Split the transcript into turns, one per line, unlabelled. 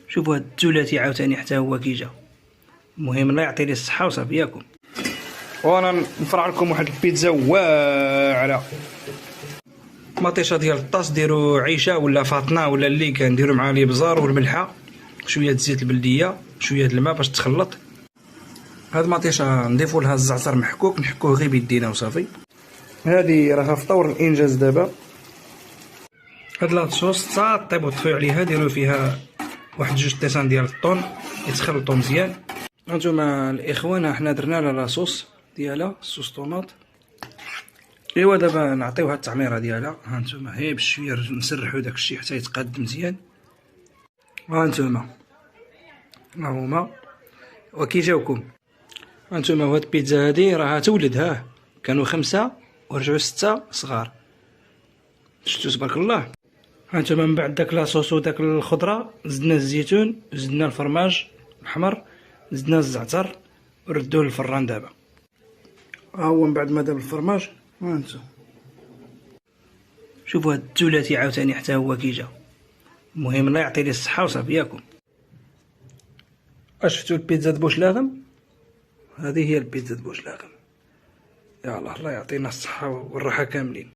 شوفوا هاد الثلاثي عاوتاني حتى هو كي جا. المهم الله يعطي لي الصحه وصافي ياكم. وانا نفرع لكم واحد البيتزا واعره. مطيشه ديال الطاس ديروا عيشه ولا فاطنه ولا اللي كان، ديروا مع الابزار والملحه، شويه الزيت البلديه، شويه الماء باش تخلط. هاد المطيشه نضيفوا لها الزعتر محكوك، نحكوه غير بيدينا وصافي. هادي راها في طور الانجاز دابا. هاد لاصوص طيب وطفيو عليها، ديروا فيها واحد 2 طيسان ديال الطون يتخلطوا مزيان. هانتوما الاخوان حنا درنا لها لاصوص ديالها، صوص طوماط. ايوا دابا نعطيوها التعميره ديالها. هانتوما هي بشويه نسرحوا داكشي حتى يتقاد مزيان. هانتوما ها هما وكي جاوكم. هانتوما هاد البيتزا هادي راها تولد، كانوا 5 ورجعوا 6 صغار، شفتوا تبارك الله. هانتوما من بعد داك لاصوص وداك الخضره زدنا الزيتون، زدنا الفرماج الاحمر، زدنا الزعتر وردوه للفران. دابا ها هو من بعد ما داب الفرماج. هانتوما شوفوا هاد الثلاثي عاوتاني حتى هو كي جا. المهم الله يعطي لي الصحه وصافي ياكم. شفتوا البيتزا بوشلاغم؟ هذه هي البيتزا بوشلاغم. يا الله، الله يعطينا الصحه والراحه كاملين.